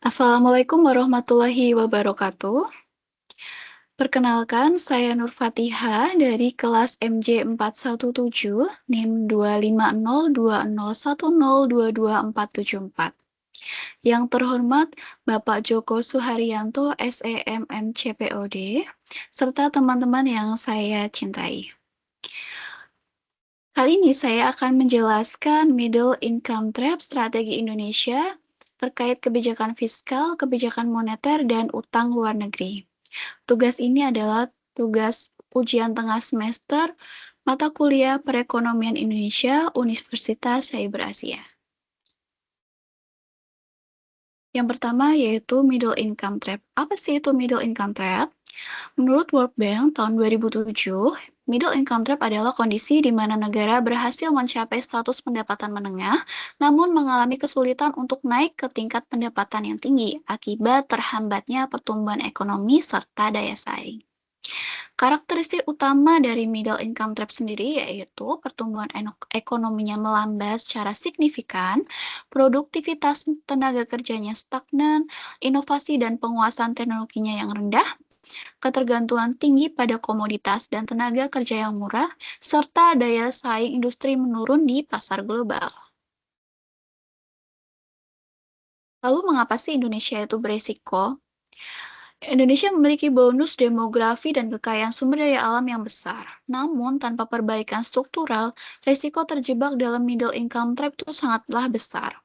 Assalamualaikum warahmatullahi wabarakatuh. Perkenalkan, saya Nur Fatiha dari kelas MJ 417, NIM 2502010224474. Yang terhormat Bapak Joko Suharyanto, SEMM CPOD, serta teman-teman yang saya cintai. Kali ini saya akan menjelaskan Middle Income Trap Strategi Indonesia terkait kebijakan fiskal, kebijakan moneter, dan utang luar negeri. Tugas ini adalah tugas ujian tengah semester mata kuliah Perekonomian Indonesia Universitas Cyber Asia. Yang pertama yaitu Middle Income Trap. Apa sih itu Middle Income Trap? Menurut World Bank tahun 2007, Middle Income Trap adalah kondisi di mana negara berhasil mencapai status pendapatan menengah, namun mengalami kesulitan untuk naik ke tingkat pendapatan yang tinggi akibat terhambatnya pertumbuhan ekonomi serta daya saing. Karakteristik utama dari middle income trap sendiri yaitu pertumbuhan ekonominya melambat secara signifikan, produktivitas tenaga kerjanya stagnan, inovasi dan penguasaan teknologinya yang rendah, ketergantungan tinggi pada komoditas dan tenaga kerja yang murah, serta daya saing industri menurun di pasar global. Lalu mengapa sih Indonesia itu beresiko? Indonesia memiliki bonus demografi dan kekayaan sumber daya alam yang besar. Namun, tanpa perbaikan struktural, risiko terjebak dalam middle income trap itu sangatlah besar.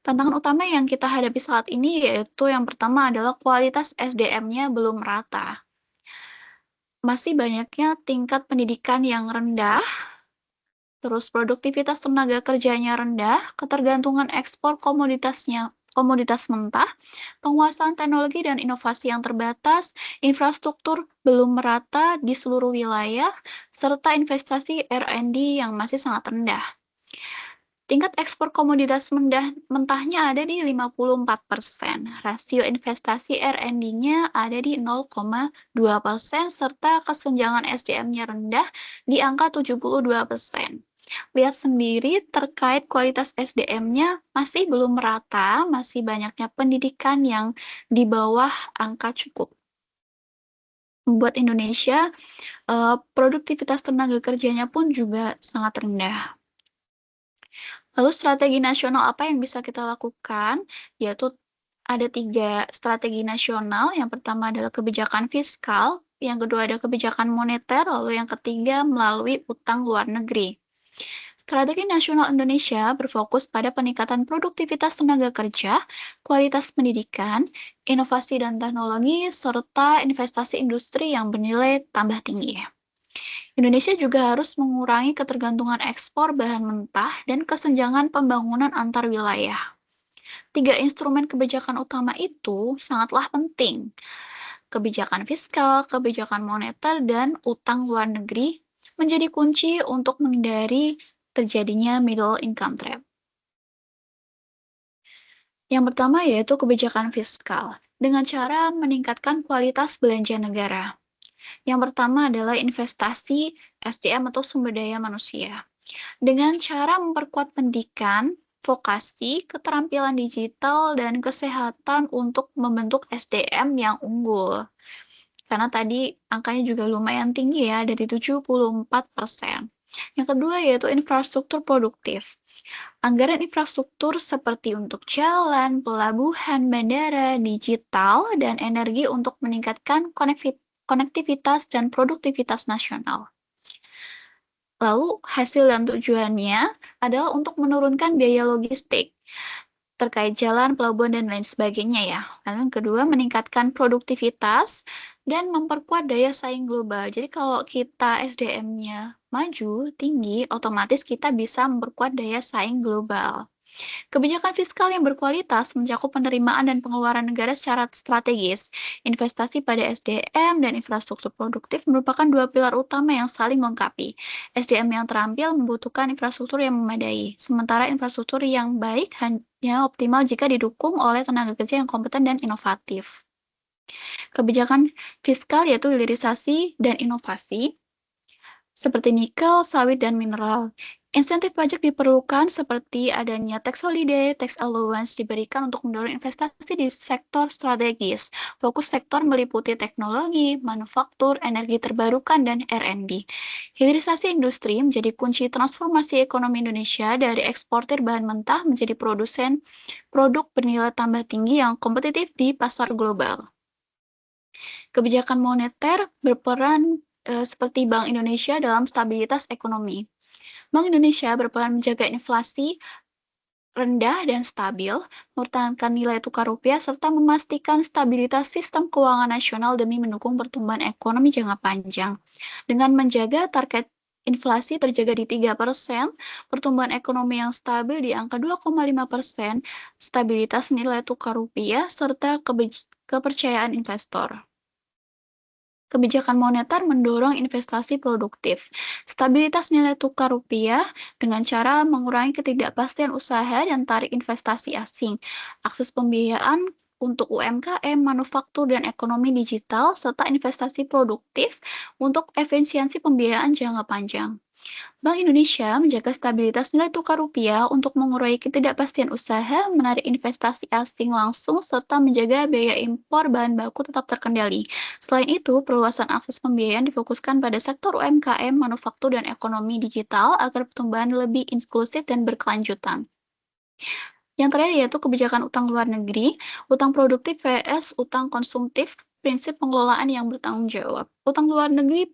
Tantangan utama yang kita hadapi saat ini yaitu yang pertama adalah kualitas SDM-nya belum merata. Masih banyaknya tingkat pendidikan yang rendah, terus produktivitas tenaga kerjanya rendah, ketergantungan ekspor komoditas mentah, penguasaan teknologi dan inovasi yang terbatas, infrastruktur belum merata di seluruh wilayah, serta investasi R&D yang masih sangat rendah. Tingkat ekspor komoditas mentahnya ada di 54%, rasio investasi R&D-nya ada di 0,2%, serta kesenjangan SDM-nya rendah di angka 72%. Lihat sendiri terkait kualitas SDM-nya masih belum merata, masih banyaknya pendidikan yang di bawah angka cukup. Membuat Indonesia, produktivitas tenaga kerjanya pun juga sangat rendah. Lalu strategi nasional apa yang bisa kita lakukan? Yaitu ada 3 strategi nasional. Yang pertama adalah kebijakan fiskal, yang kedua ada kebijakan moneter, lalu yang ketiga melalui utang luar negeri. Strategi nasional Indonesia berfokus pada peningkatan produktivitas tenaga kerja, kualitas pendidikan, inovasi dan teknologi, serta investasi industri yang bernilai tambah tinggi. Indonesia juga harus mengurangi ketergantungan ekspor bahan mentah dan kesenjangan pembangunan antar wilayah. 3 instrumen kebijakan utama itu sangatlah penting. Kebijakan fiskal, kebijakan moneter, dan utang luar negeri menjadi kunci untuk menghindari terjadinya middle income trap. Yang pertama yaitu kebijakan fiskal, dengan cara meningkatkan kualitas belanja negara. Yang pertama adalah investasi SDM atau sumber daya manusia. Dengan cara memperkuat pendidikan, vokasi, keterampilan digital, dan kesehatan untuk membentuk SDM yang unggul. Karena tadi angkanya juga lumayan tinggi ya, dari 74%. Yang kedua yaitu infrastruktur produktif. Anggaran infrastruktur seperti untuk jalan, pelabuhan, bandara, digital, dan energi untuk meningkatkan konektivitas dan produktivitas nasional. Lalu hasil dan tujuannya adalah untuk menurunkan biaya logistik terkait jalan, pelabuhan, dan lain sebagainya ya. Lalu yang kedua, meningkatkan produktivitas dan memperkuat daya saing global. Jadi kalau kita SDM-nya maju, tinggi, otomatis kita bisa memperkuat daya saing global. Kebijakan fiskal yang berkualitas mencakup penerimaan dan pengeluaran negara secara strategis. Investasi pada SDM dan infrastruktur produktif merupakan 2 pilar utama yang saling melengkapi. SDM yang terampil membutuhkan infrastruktur yang memadai, sementara infrastruktur yang baik hanya optimal jika didukung oleh tenaga kerja yang kompeten dan inovatif. Kebijakan fiskal yaitu hilirisasi dan inovasi, seperti nikel, sawit, dan mineral. Insentif pajak diperlukan seperti adanya tax holiday, tax allowance diberikan untuk mendorong investasi di sektor strategis. Fokus sektor meliputi teknologi, manufaktur, energi terbarukan, dan R&D. Hilirisasi industri menjadi kunci transformasi ekonomi Indonesia dari eksportir bahan mentah menjadi produsen produk bernilai tambah tinggi yang kompetitif di pasar global. Kebijakan moneter berperan seperti Bank Indonesia dalam stabilitas ekonomi. Bank Indonesia berperan menjaga inflasi rendah dan stabil, mempertahankan nilai tukar rupiah, serta memastikan stabilitas sistem keuangan nasional demi mendukung pertumbuhan ekonomi jangka panjang. Dengan menjaga target inflasi terjaga di 3%, pertumbuhan ekonomi yang stabil di angka 2,5%, stabilitas nilai tukar rupiah, serta kepercayaan investor. Kebijakan moneter mendorong investasi produktif. Stabilitas nilai tukar rupiah dengan cara mengurangi ketidakpastian usaha dan tarik investasi asing. Akses pembiayaan untuk UMKM, manufaktur, dan ekonomi digital, serta investasi produktif untuk efisiensi pembiayaan jangka panjang. Bank Indonesia menjaga stabilitas nilai tukar rupiah untuk mengurangi ketidakpastian usaha, menarik investasi asing langsung, serta menjaga biaya impor bahan baku tetap terkendali. Selain itu, perluasan akses pembiayaan difokuskan pada sektor UMKM, manufaktur, dan ekonomi digital agar pertumbuhan lebih inklusif dan berkelanjutan. Yang terakhir yaitu kebijakan utang luar negeri, utang produktif vs utang konsumtif, prinsip pengelolaan yang bertanggung jawab. Utang luar negeri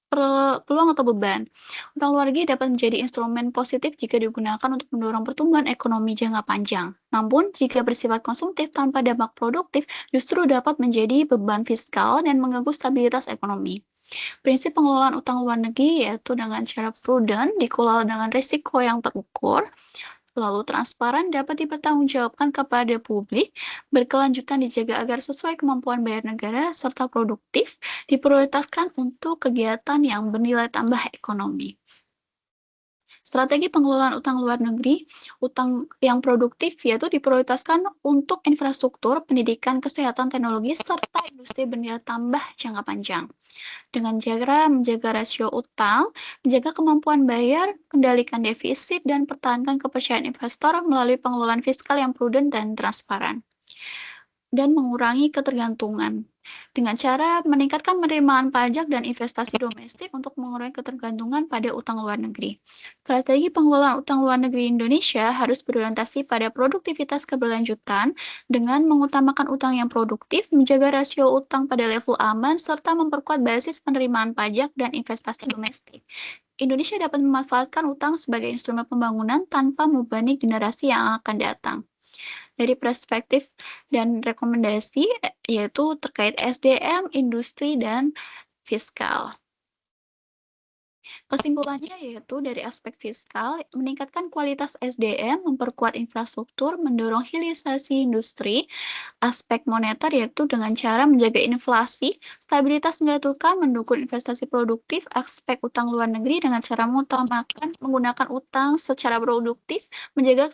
peluang atau beban. Utang luar negeri dapat menjadi instrumen positif jika digunakan untuk mendorong pertumbuhan ekonomi jangka panjang. Namun, jika bersifat konsumtif tanpa dampak produktif, justru dapat menjadi beban fiskal dan mengganggu stabilitas ekonomi. Prinsip pengelolaan utang luar negeri yaitu dengan cara prudent, dikelola dengan risiko yang terukur, lalu transparan dapat dipertanggungjawabkan kepada publik, berkelanjutan dijaga agar sesuai kemampuan bayar negara, serta produktif diprioritaskan untuk kegiatan yang bernilai tambah ekonomi. Strategi pengelolaan utang luar negeri, utang yang produktif yaitu diprioritaskan untuk infrastruktur, pendidikan, kesehatan, teknologi, serta industri bernilai tambah jangka panjang. Dengan cara menjaga rasio utang, menjaga kemampuan bayar, kendalikan defisit, dan pertahankan kepercayaan investor melalui pengelolaan fiskal yang prudent dan transparan. Dan mengurangi ketergantungan dengan cara meningkatkan penerimaan pajak dan investasi domestik untuk mengurangi ketergantungan pada utang luar negeri. Strategi pengelolaan utang luar negeri Indonesia harus berorientasi pada produktivitas keberlanjutan dengan mengutamakan utang yang produktif, menjaga rasio utang pada level aman, serta memperkuat basis penerimaan pajak dan investasi domestik. Indonesia dapat memanfaatkan utang sebagai instrumen pembangunan tanpa membebani generasi yang akan datang. Dari perspektif dan rekomendasi, yaitu terkait SDM, industri, dan fiskal. Kesimpulannya yaitu dari aspek fiskal, meningkatkan kualitas SDM, memperkuat infrastruktur, mendorong hilirisasi industri, aspek moneter yaitu dengan cara menjaga inflasi, stabilitas nilai tukar, mendukung investasi produktif, aspek utang luar negeri dengan cara menggunakan utang secara produktif, menjaga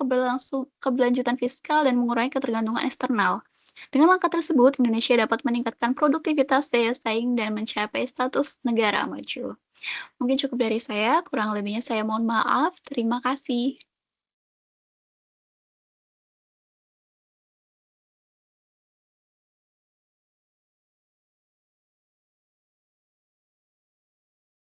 keberlanjutan fiskal, dan mengurangi ketergantungan eksternal. Dengan langkah tersebut, Indonesia dapat meningkatkan produktivitas daya saing dan mencapai status negara maju. Mungkin cukup dari saya, kurang lebihnya saya mohon maaf. Terima kasih.